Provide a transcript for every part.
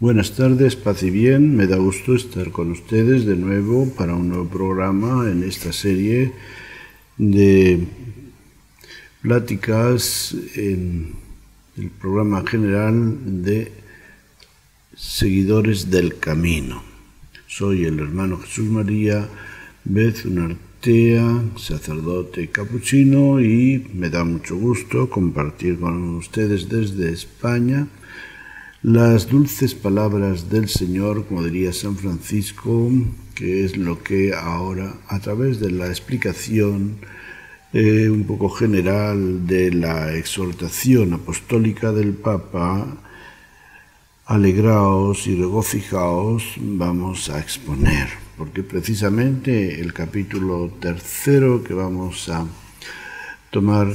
Buenas tardes, paz y bien. Me da gusto estar con ustedes de nuevo para un nuevo programa en esta serie de pláticas en el programa general de Seguidores del Camino. Soy el hermano Jesús María Bezunartea, sacerdote capuchino, y me da mucho gusto compartir con ustedes desde España las dulces palabras del Señor, como diría San Francisco, que es lo que ahora, a través de la explicación un poco general de la exhortación apostólica del Papa, alegraos y regocijaos, vamos a exponer, porque precisamente el capítulo 3 que vamos a tomar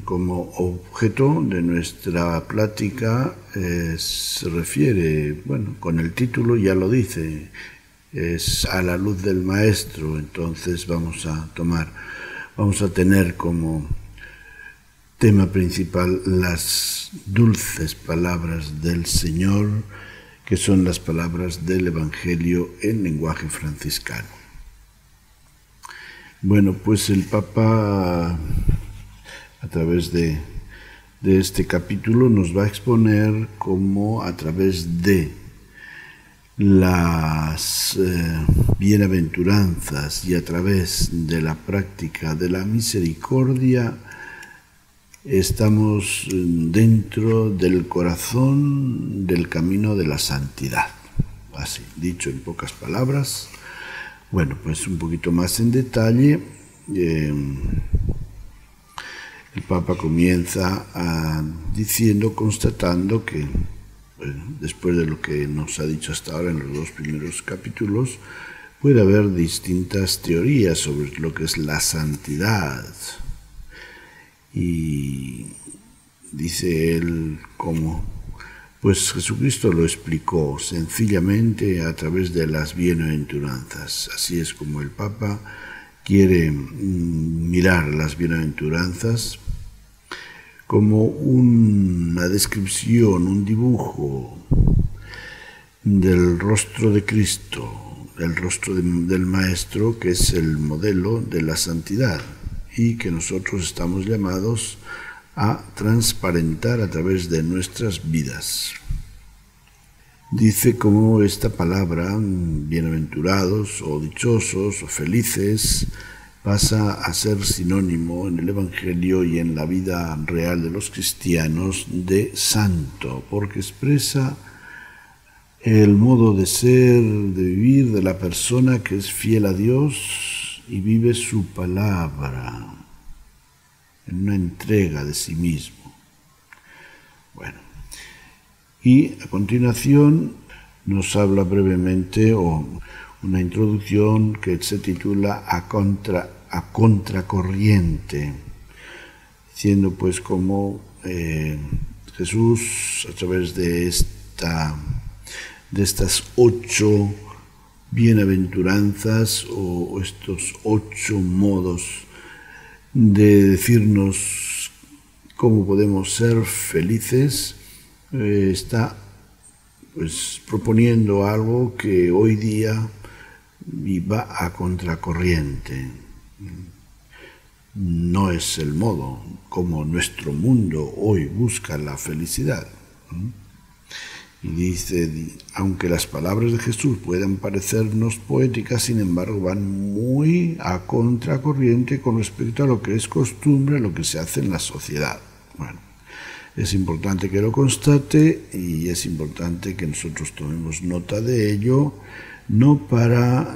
como objeto de nuestra plática se refiere, con el título ya lo dice, es a la luz del Maestro. Entonces vamos a tener como tema principal las dulces palabras del Señor, que son las palabras del Evangelio en lenguaje franciscano. Bueno, pues el Papa, a través de este capítulo, nos va a exponer cómo a través de las bienaventuranzas y a través de la práctica de la misericordia estamos dentro del corazón del camino de la santidad. Así, dicho en pocas palabras. Bueno, pues un poquito más en detalle. El Papa comienza constatando que, después de lo que nos ha dicho hasta ahora en los dos primeros capítulos, puede haber distintas teorías sobre lo que es la santidad. Y dice él cómo, pues Jesucristo lo explicó sencillamente a través de las bienaventuranzas. Así es como el Papa quiere mirar las bienaventuranzas como una descripción, un dibujo del rostro de Cristo, el rostro del Maestro, que es el modelo de la santidad y que nosotros estamos llamados a transparentar a través de nuestras vidas. Dice cómo esta palabra, bienaventurados o dichosos o felices, pasa a ser sinónimo en el Evangelio y en la vida real de los cristianos de santo, porque expresa el modo de ser, de vivir de la persona que es fiel a Dios y vive su palabra en una entrega de sí mismo. Bueno, y a continuación nos habla brevemente una introducción que se titula a contracorriente, diciendo pues cómo Jesús, a través de estas 8 bienaventuranzas o estos 8 modos de decirnos cómo podemos ser felices, está pues proponiendo algo que hoy día va a contracorriente. No es el modo como nuestro mundo hoy busca la felicidad. Y dice, aunque las palabras de Jesús puedan parecernos poéticas, sin embargo van muy a contracorriente con respecto a lo que es costumbre, lo que se hace en la sociedad. Bueno, es importante que lo constate y es importante que nosotros tomemos nota de ello, no para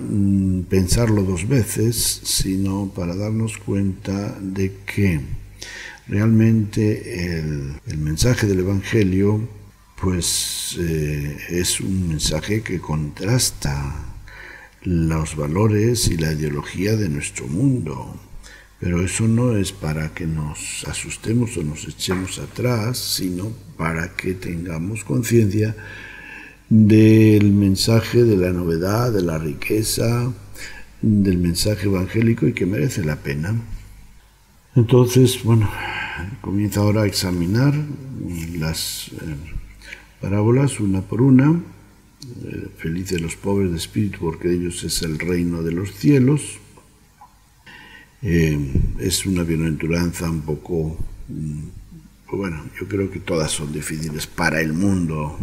pensarlo 2 veces, sino para darnos cuenta de que realmente el mensaje del Evangelio pues es un mensaje que contrasta los valores y la ideología de nuestro mundo. Pero eso no es para que nos asustemos o nos echemos atrás, sino para que tengamos conciencia del mensaje de la novedad, de la riqueza, del mensaje evangélico y que merece la pena. Entonces, comienza ahora a examinar las parábolas, una por una. Felices los pobres de espíritu, porque de ellos es el reino de los cielos. Es una bienaventuranza un poco, bueno, yo creo que todas son difíciles para el mundo,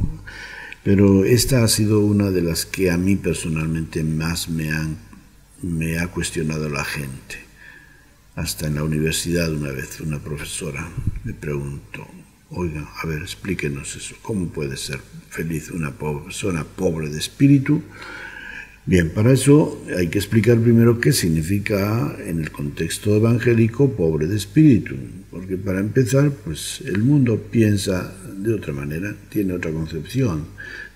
pero esta ha sido una de las que a mí personalmente más me ha cuestionado la gente. Hasta en la universidad una vez una profesora me preguntó: oiga, a ver, explíquenos eso, ¿cómo puede ser feliz una persona pobre de espíritu? Bien, para eso hay que explicar primero qué significa en el contexto evangélico pobre de espíritu, porque para empezar, pues el mundo piensa de otra manera, tiene otra concepción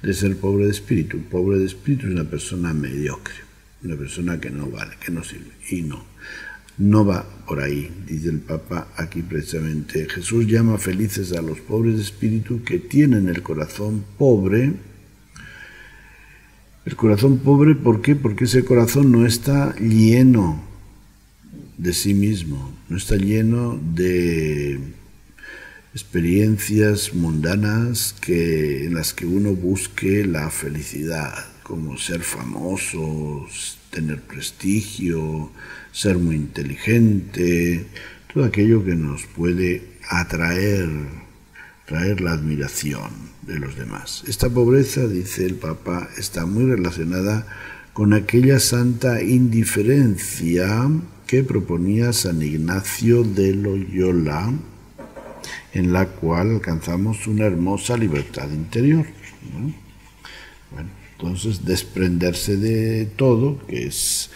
de ser pobre de espíritu. Pobre de espíritu es una persona mediocre, una persona que no vale, que no sirve, y no va por ahí, dice el Papa aquí precisamente. Jesús llama felices a los pobres de espíritu que tienen el corazón pobre. El corazón pobre, ¿por qué? Porque ese corazón no está lleno de sí mismo, no está lleno de experiencias mundanas en las que uno busque la felicidad, como ser famoso, tener prestigio, ser muy inteligente, todo aquello que nos puede traer la admiración de los demás. Esta pobreza, dice el Papa, está muy relacionada con aquella santa indiferencia que proponía San Ignacio de Loyola, en la cual alcanzamos una hermosa libertad interior, ¿no? Bueno, entonces desprenderse de todo, que es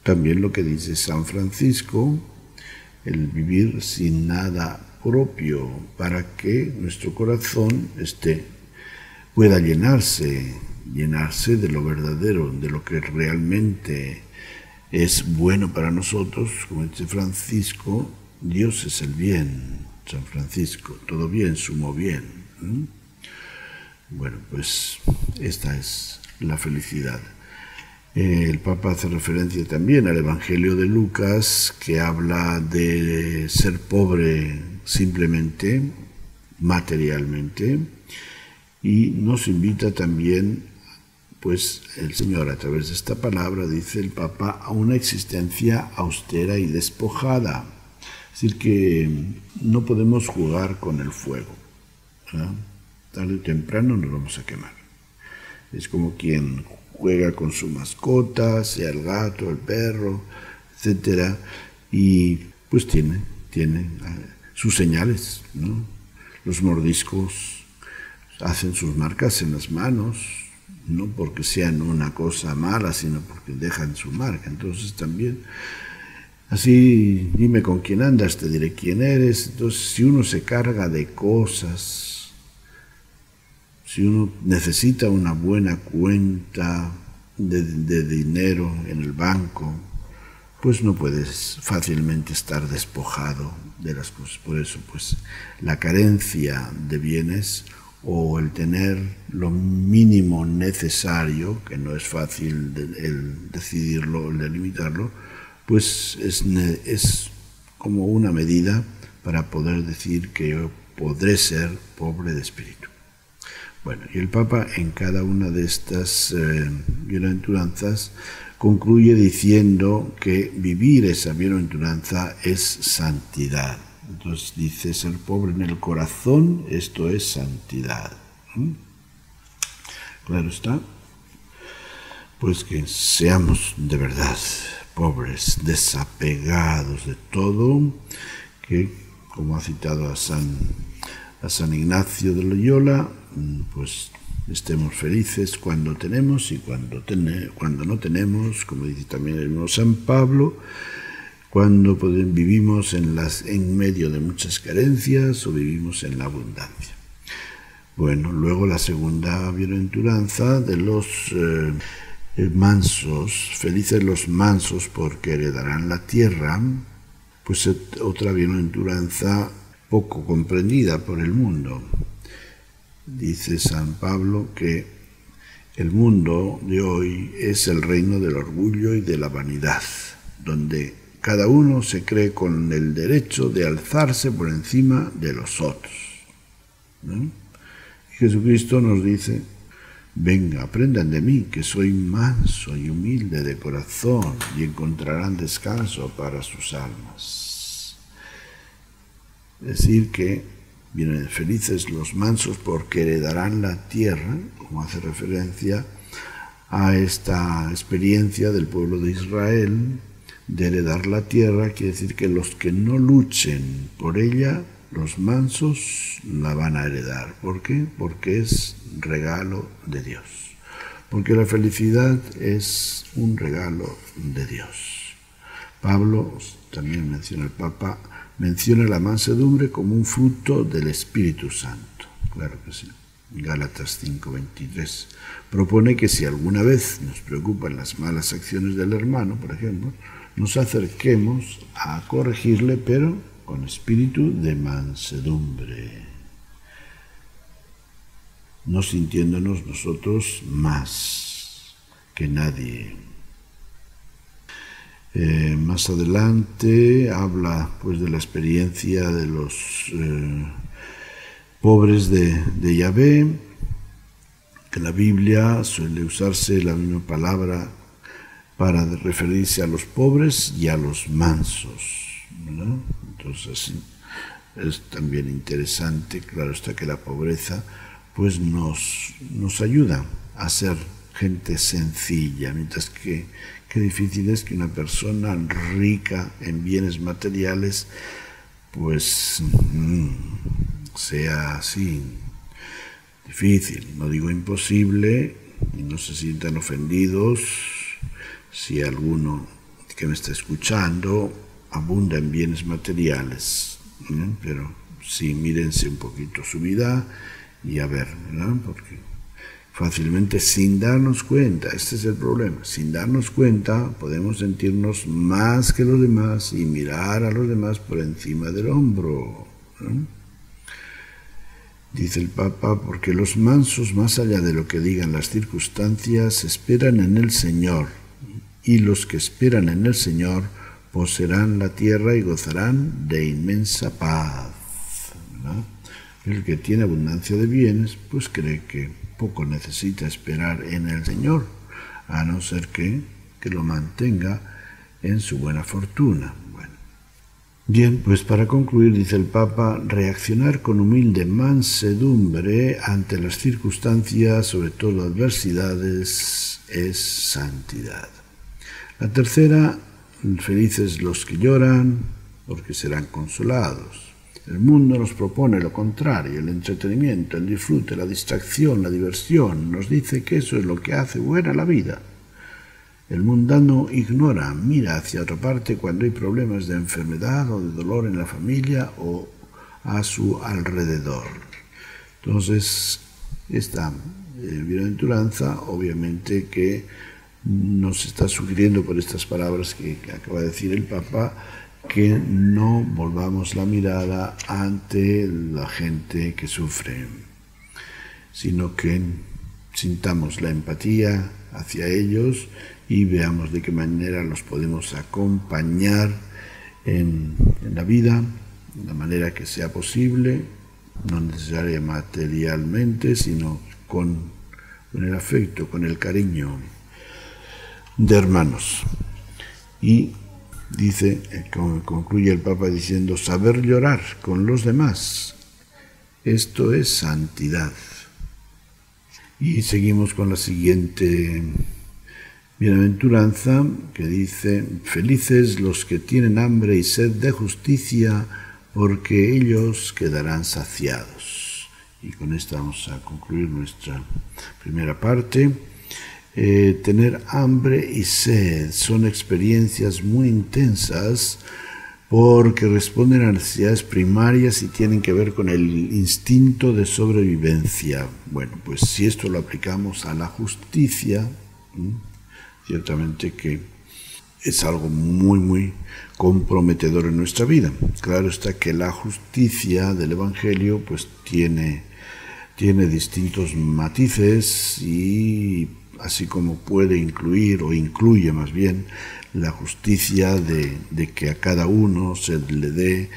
también lo que dice San Francisco, el vivir sin nada propio, para que nuestro corazón pueda llenarse de lo verdadero, de lo que realmente es bueno para nosotros. Como dice Francisco, Dios es el bien, San Francisco, todo bien, sumo bien. Bueno, pues esta es la felicidad. El Papa hace referencia también al Evangelio de Lucas, que habla de ser pobre simplemente, materialmente, y nos invita también, pues el Señor a través de esta palabra, dice el Papa, a una existencia austera y despojada. Es decir, que no podemos jugar con el fuego, ¿verdad? Tarde o temprano nos vamos a quemar. Es como quien juega con su mascota, sea el gato, el perro, etcétera, y pues tiene sus señales, ¿no? Los mordiscos hacen sus marcas en las manos, no porque sean una cosa mala, sino porque dejan su marca. Entonces también, así, dime con quién andas, te diré quién eres. Entonces, si uno se carga de cosas, si uno necesita una buena cuenta de dinero en el banco, pues no puedes fácilmente estar despojado de las cosas. Por eso, pues, la carencia de bienes o el tener lo mínimo necesario, que no es fácil el decidirlo, el delimitarlo, pues es como una medida para poder decir que yo podré ser pobre de espíritu. Bueno, y el Papa en cada una de estas bienaventuranzas concluye diciendo que vivir esa bienaventuranza es santidad. Entonces dice, ser pobre en el corazón, esto es santidad. Claro está, pues que seamos de verdad pobres, desapegados de todo, que, como ha citado a San Ignacio de Loyola, pues estemos felices cuando tenemos y cuando no tenemos, como dice también el mismo San Pablo, cuando vivimos en medio de muchas carencias o vivimos en la abundancia. Bueno, luego la segunda bienaventuranza de los mansos, felices los mansos porque heredarán la tierra, pues otra bienaventuranza poco comprendida por el mundo. Dice San Pablo que el mundo de hoy es el reino del orgullo y de la vanidad, donde cada uno se cree con el derecho de alzarse por encima de los otros, ¿no? Jesucristo nos dice: venga, aprendan de mí, que soy manso y humilde de corazón, y encontrarán descanso para sus almas. Es decir, que vienen felices los mansos porque heredarán la tierra, como hace referencia a esta experiencia del pueblo de Israel, de heredar la tierra. Quiere decir que los que no luchen por ella, los mansos, la van a heredar. ¿Por qué? Porque es regalo de Dios. Porque la felicidad es un regalo de Dios. Pablo, también menciona el Papa, menciona la mansedumbre como un fruto del Espíritu Santo. Claro que sí. Gálatas 5:23. Propone que si alguna vez nos preocupan las malas acciones del hermano, por ejemplo, nos acerquemos a corregirle, pero con espíritu de mansedumbre, no sintiéndonos nosotros más que nadie. Más adelante habla pues de la experiencia de los pobres de Yahvé, que en la Biblia suele usarse la misma palabra para referirse a los pobres y a los mansos, ¿verdad? Entonces es también interesante, claro está, que la pobreza pues nos ayuda a ser gente sencilla, mientras que qué difícil es que una persona rica en bienes materiales pues sea así. Difícil, no digo imposible, y no se sientan ofendidos si alguno que me está escuchando abunda en bienes materiales, pero sí, mírense un poquito su vida y a ver, ¿verdad? Porque fácilmente, sin darnos cuenta, este es el problema, sin darnos cuenta podemos sentirnos más que los demás y mirar a los demás por encima del hombro, ¿no? Dice el Papa, porque los mansos, más allá de lo que digan las circunstancias, esperan en el Señor, y los que esperan en el Señor poseerán la tierra y gozarán de inmensa paz, ¿verdad? El que tiene abundancia de bienes, pues cree que poco necesita esperar en el Señor, a no ser que lo mantenga en su buena fortuna. Bien, pues para concluir, dice el Papa, reaccionar con humilde mansedumbre ante las circunstancias, sobre todo adversidades, es santidad. La tercera, felices los que lloran, porque serán consolados. El mundo nos propone lo contrario, el entretenimiento, el disfrute, la distracción, la diversión. Nos dice que eso es lo que hace buena la vida. El mundano ignora, mira hacia otra parte cuando hay problemas de enfermedad o de dolor en la familia o a su alrededor. Entonces, esta bienaventuranza, obviamente que nos está sugiriendo por estas palabras que acaba de decir el Papa, que no volvamos la mirada ante la gente que sufre, sino que sintamos la empatía hacia ellos y veamos de qué manera los podemos acompañar en la vida, de la manera que sea posible, no necesariamente materialmente, sino con el afecto, con el cariño de hermanos. Y dice, concluye el Papa diciendo, saber llorar con los demás, esto es santidad. Y seguimos con la siguiente bienaventuranza, que dice, felices los que tienen hambre y sed de justicia, porque ellos quedarán saciados. Y con esto vamos a concluir nuestra primera parte. Tener hambre y sed son experiencias muy intensas porque responden a necesidades primarias y tienen que ver con el instinto de sobrevivencia. Bueno, pues si esto lo aplicamos a la justicia, ciertamente que es algo muy, muy comprometedor en nuestra vida. Claro está que la justicia del Evangelio pues tiene distintos matices y así como puede incluir, o incluye más bien, la justicia de que a cada uno se le dé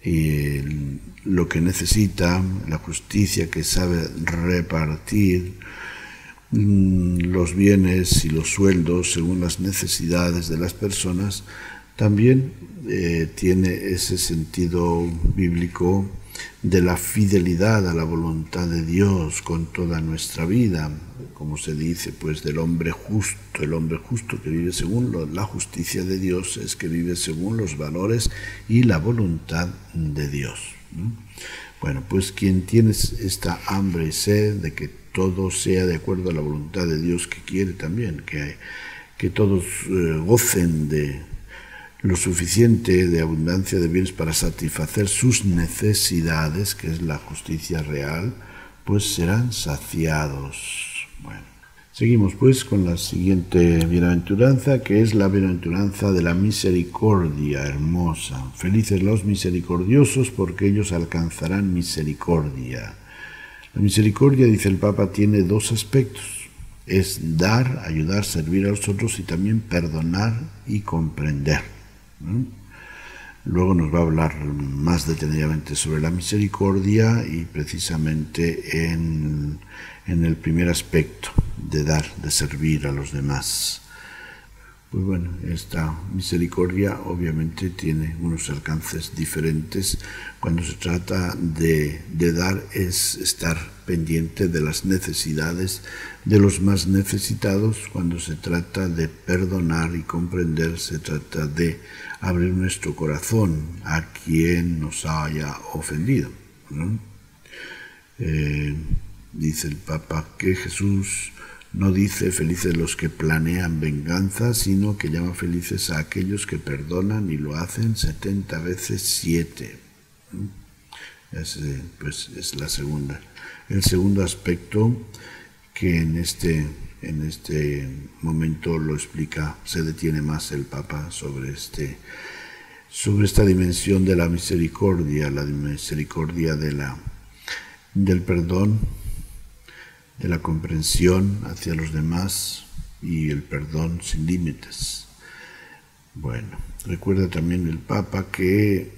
lo que necesita, la justicia que sabe repartir los bienes y los sueldos según las necesidades de las personas, también tiene ese sentido bíblico de la fidelidad a la voluntad de Dios con toda nuestra vida, como se dice, pues del hombre justo. El hombre justo que vive según la justicia de Dios es que vive según los valores y la voluntad de Dios. Bueno, pues quien tiene esta hambre y sed de que todo sea de acuerdo a la voluntad de Dios, que quiere también que todos gocen de lo suficiente de abundancia de bienes para satisfacer sus necesidades, que es la justicia real, pues serán saciados. Bueno, seguimos pues con la siguiente bienaventuranza, que es la bienaventuranza de la misericordia hermosa. Felices los misericordiosos, porque ellos alcanzarán misericordia. La misericordia, dice el Papa, tiene dos aspectos. Es dar, ayudar, servir a los otros y también perdonar y comprender. Luego nos va a hablar más detenidamente sobre la misericordia y precisamente en el primer aspecto de dar, de servir a los demás. Pues bueno, esta misericordia obviamente tiene unos alcances diferentes. Cuando se trata de dar es estar pendiente de las necesidades de los más necesitados. Cuando se trata de perdonar y comprender, se trata de abrir nuestro corazón a quien nos haya ofendido, ¿no? Dice el Papa que Jesús no dice felices los que planean venganza, sino que llama felices a aquellos que perdonan y lo hacen 70 veces 7. Pues es la segunda. El segundo aspecto que en este momento lo explica, se detiene más el Papa sobre esta dimensión de la misericordia del perdón, de la comprensión hacia los demás y el perdón sin límites. Bueno, recuerda también el Papa que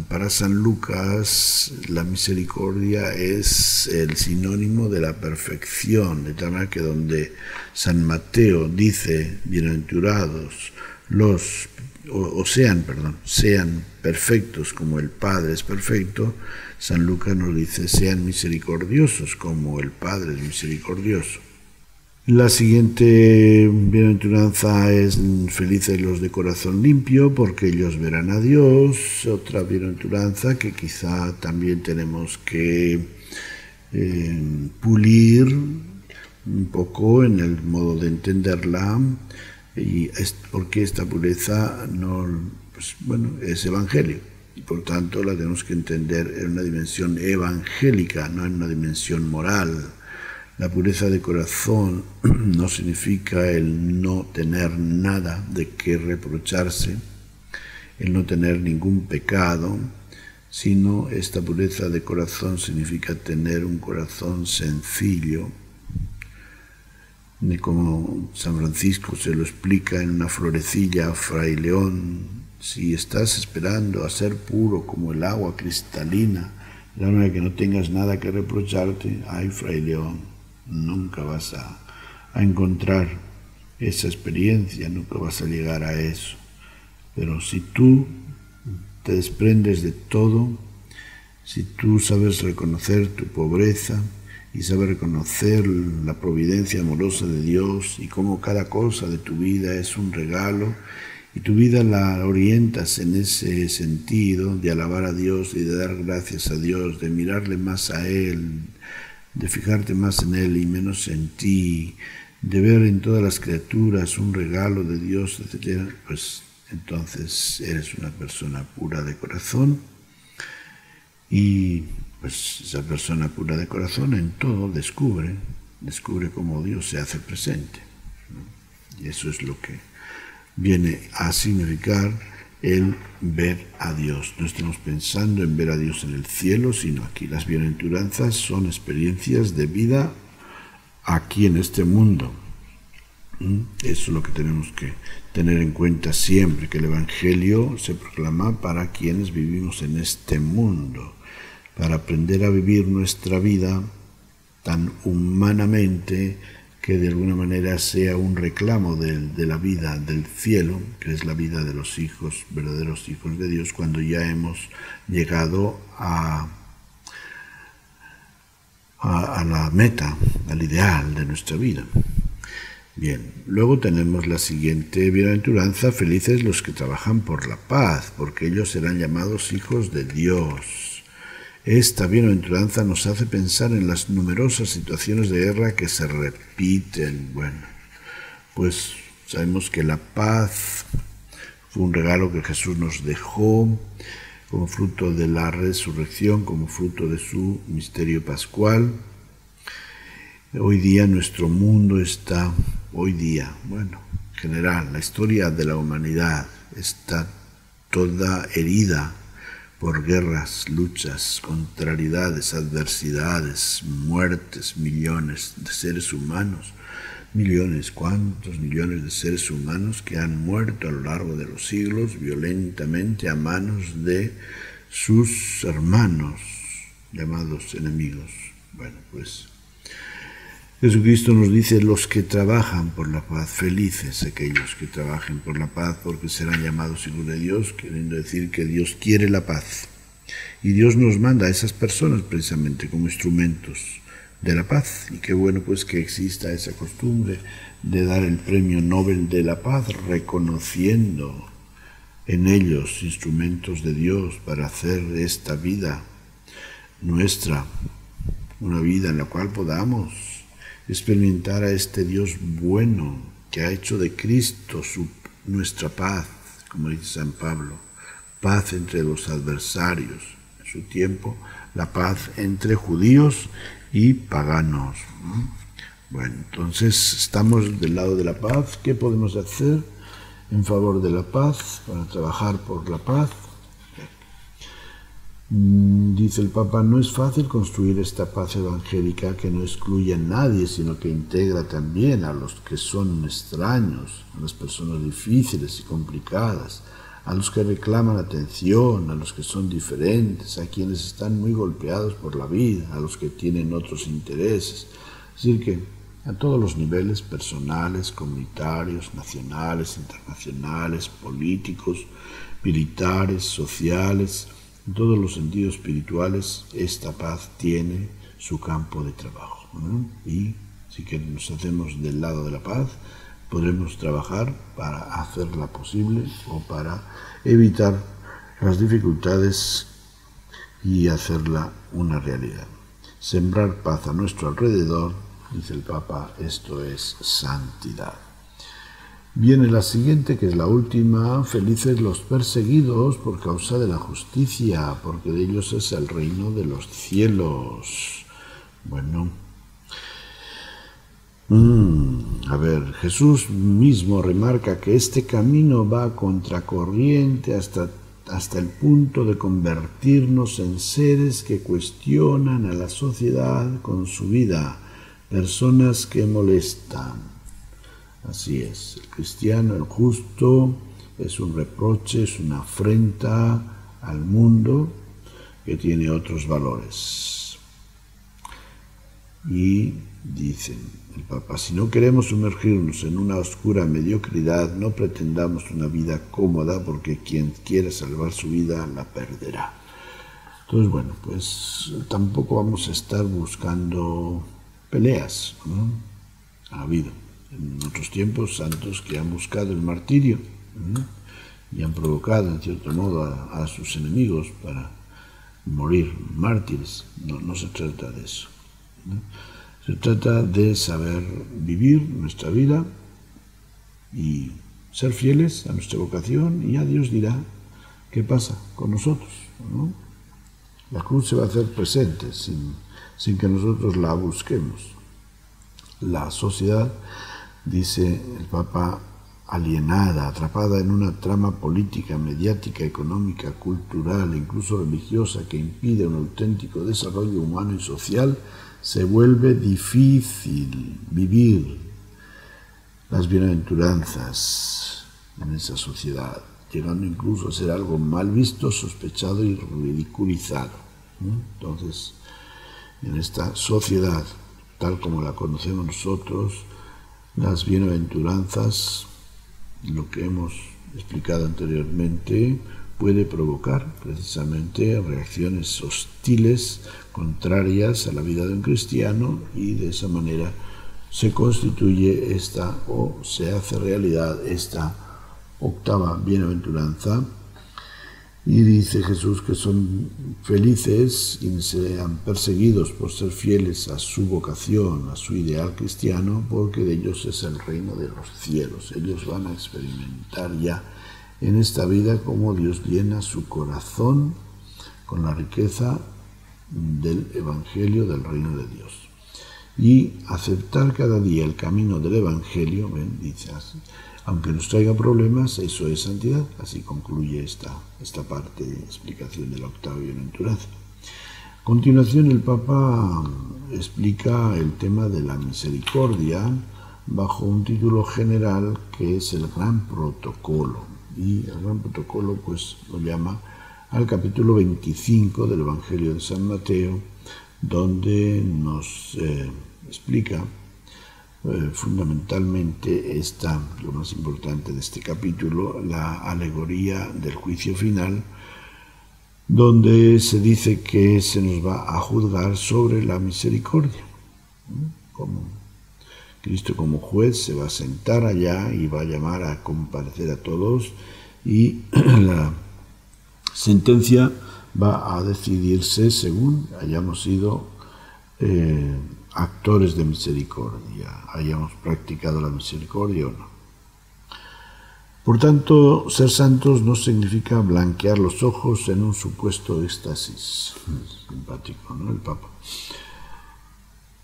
para San Lucas la misericordia es el sinónimo de la perfección, de tal manera que donde San Mateo dice bienaventurados sean perfectos como el Padre es perfecto, San Lucas nos dice sean misericordiosos como el Padre es misericordioso. La siguiente bienaventuranza es felices los de corazón limpio, porque ellos verán a Dios. Otra bienaventuranza que quizá también tenemos que pulir un poco en el modo de entenderla, y es porque esta pureza es evangelio, y por tanto la tenemos que entender en una dimensión evangélica, no en una dimensión moral. La pureza de corazón no significa el no tener nada de qué reprocharse, el no tener ningún pecado, sino esta pureza de corazón significa tener un corazón sencillo, como San Francisco se lo explica en una florecilla a Fray León: si estás esperando a ser puro como el agua cristalina, de manera que no tengas nada que reprocharte, ay, Fray León, nunca vas a encontrar esa experiencia, nunca vas a llegar a eso. Pero si tú te desprendes de todo, si tú sabes reconocer tu pobreza y sabes reconocer la providencia amorosa de Dios y cómo cada cosa de tu vida es un regalo, y tu vida la orientas en ese sentido de alabar a Dios y de dar gracias a Dios, de mirarle más a Él, de fijarte más en Él y menos en ti, de ver en todas las criaturas un regalo de Dios, etc., pues entonces eres una persona pura de corazón, y pues esa persona pura de corazón en todo descubre cómo Dios se hace presente, ¿no? Y eso es lo que viene a significar el ver a Dios. No estamos pensando en ver a Dios en el cielo, sino aquí. Las bienaventuranzas son experiencias de vida aquí en este mundo. Eso es lo que tenemos que tener en cuenta siempre, que el Evangelio se proclama para quienes vivimos en este mundo, para aprender a vivir nuestra vida tan humanamente que de alguna manera sea un reclamo de la vida del cielo, que es la vida de los hijos, verdaderos hijos de Dios, cuando ya hemos llegado a la meta, al ideal de nuestra vida. Bien, luego tenemos la siguiente bienaventuranza: felices los que trabajan por la paz, porque ellos serán llamados hijos de Dios. Esta bienaventuranza nos hace pensar en las numerosas situaciones de guerra que se repiten. Bueno, pues sabemos que la paz fue un regalo que Jesús nos dejó como fruto de la resurrección, como fruto de su misterio pascual. Hoy día nuestro mundo está, en general, la historia de la humanidad está toda herida por guerras, luchas, contrariedades, adversidades, muertes, millones de seres humanos. ¿Cuántos millones de seres humanos que han muerto a lo largo de los siglos violentamente a manos de sus hermanos, llamados enemigos? Bueno, pues Jesucristo nos dice: los que trabajan por la paz, felices aquellos que trabajen por la paz, porque serán llamados hijos de Dios, queriendo decir que Dios quiere la paz. Y Dios nos manda a esas personas precisamente como instrumentos de la paz. Y qué bueno pues que exista esa costumbre de dar el premio Nobel de la Paz, reconociendo en ellos instrumentos de Dios para hacer esta vida nuestra, una vida en la cual podamos experimentar a este Dios bueno que ha hecho de Cristo nuestra paz, como dice San Pablo, paz entre los adversarios. En su tiempo, la paz entre judíos y paganos. Bueno, entonces estamos del lado de la paz. ¿Qué podemos hacer en favor de la paz, para trabajar por la paz? Dice el Papa: no es fácil construir esta paz evangélica que no excluye a nadie, sino que integra también a los que son extraños, a las personas difíciles y complicadas, a los que reclaman atención, a los que son diferentes, a quienes están muy golpeados por la vida, a los que tienen otros intereses. Es decir, que a todos los niveles personales, comunitarios, nacionales, internacionales, políticos, militares, sociales, en todos los sentidos espirituales, esta paz tiene su campo de trabajo, ¿no? Y si que nos hacemos del lado de la paz, podremos trabajar para hacerla posible o para evitar las dificultades y hacerla una realidad. Sembrar paz a nuestro alrededor, dice el Papa, esto es santidad. Viene la siguiente, que es la última: felices los perseguidos por causa de la justicia, porque de ellos es el reino de los cielos. Bueno, Jesús mismo remarca que este camino va a contracorriente hasta el punto de convertirnos en seres que cuestionan a la sociedad con su vida, personas que molestan. Así es, el cristiano, el justo, es un reproche, es una afrenta al mundo que tiene otros valores. Y dice el Papa: si no queremos sumergirnos en una oscura mediocridad, no pretendamos una vida cómoda, porque quien quiera salvar su vida la perderá. Entonces, bueno, pues tampoco vamos a estar buscando peleas, ¿no? Ha habido en otros tiempos santos que han buscado el martirio, ¿no? Y han provocado, en cierto modo, a sus enemigos para morir mártires. No se trata de eso, ¿no? Se trata de saber vivir nuestra vida y ser fieles a nuestra vocación, y ya Dios dirá qué pasa con nosotros, ¿no? La cruz se va a hacer presente sin que nosotros la busquemos. La sociedad, dice el Papa, alienada, atrapada en una trama política, mediática, económica, cultural e incluso religiosa que impide un auténtico desarrollo humano y social, se vuelve difícil vivir las bienaventuranzas en esa sociedad, llegando incluso a ser algo mal visto, sospechado y ridiculizado. Entonces, en esta sociedad, tal como la conocemos nosotros, las bienaventuranzas, lo que hemos explicado anteriormente, puede provocar precisamente reacciones hostiles, contrarias a la vida de un cristiano, y de esa manera se constituye o se hace realidad esta octava bienaventuranza. Y dice Jesús que son felices quienes sean perseguidos por ser fieles a su vocación, a su ideal cristiano, porque de ellos es el reino de los cielos. Ellos van a experimentar ya en esta vida cómo Dios llena su corazón con la riqueza del Evangelio del reino de Dios. Y aceptar cada día el camino del Evangelio, dice así, aunque nos traiga problemas, eso es santidad. Así concluye esta parte de explicación de la octava bienaventuranza. A continuación, el Papa explica el tema de la misericordia bajo un título general que es el Gran Protocolo. Y el Gran Protocolo pues lo llama al capítulo 25 del Evangelio de San Mateo, donde nos explica fundamentalmente lo más importante de este capítulo, la alegoría del juicio final, donde se dice que se nos va a juzgar sobre la misericordia. Como Cristo como juez se va a sentar allá y va a llamar a comparecer a todos, y la sentencia va a decidirse según hayamos sido actores de misericordia, hayamos practicado la misericordia o no. Por tanto, ser santos no significa blanquear los ojos en un supuesto éxtasis. Simpático, ¿no? El Papa.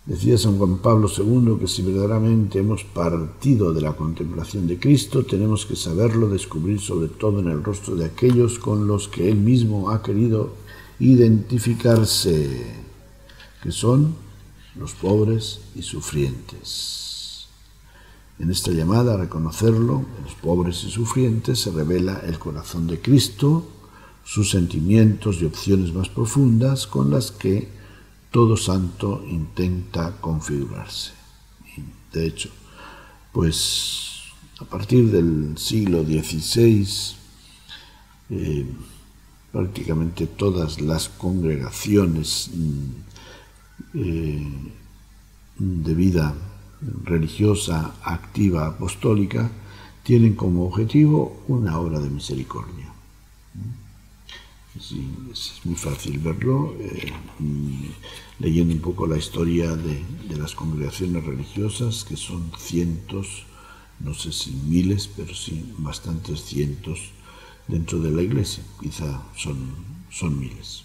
Decía San Juan Pablo II que si verdaderamente hemos partido de la contemplación de Cristo, tenemos que saberlo descubrir sobre todo en el rostro de aquellos con los que Él mismo ha querido identificarse, que son los pobres y sufrientes. En esta llamada a reconocerlo, en los pobres y sufrientes, se revela el corazón de Cristo, sus sentimientos y opciones más profundas con las que todo santo intenta configurarse. Y de hecho, pues a partir del siglo XVI, prácticamente todas las congregaciones de vida religiosa activa apostólica tienen como objetivo una obra de misericordia. Sí, es muy fácil verlo leyendo un poco la historia de las congregaciones religiosas, que son cientos, no sé si miles, pero sí bastantes cientos dentro de la Iglesia, quizá son miles.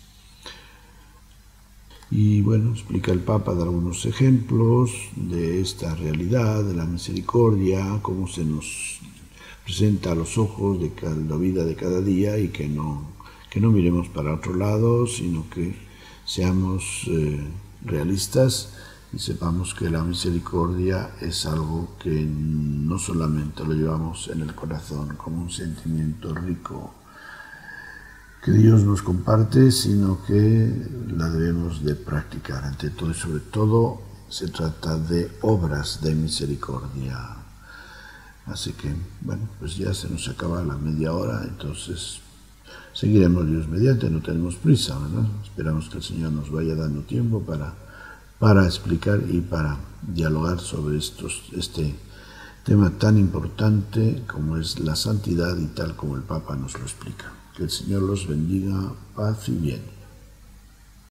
Y bueno, explica el Papa, da algunos ejemplos de esta realidad, de la misericordia, cómo se nos presenta a los ojos de la vida de cada día, y que no miremos para otro lado, sino que seamos realistas y sepamos que la misericordia es algo que no solamente lo llevamos en el corazón como un sentimiento rico que Dios nos comparte, sino que la debemos de practicar. Ante todo y sobre todo se trata de obras de misericordia. Así que, bueno, pues ya se nos acaba la media hora, entonces seguiremos Dios mediante, no tenemos prisa, ¿verdad? Esperamos que el Señor nos vaya dando tiempo para explicar y para dialogar sobre este tema tan importante como es la santidad, y tal como el Papa nos lo explica. Que el Señor los bendiga, paz y bien.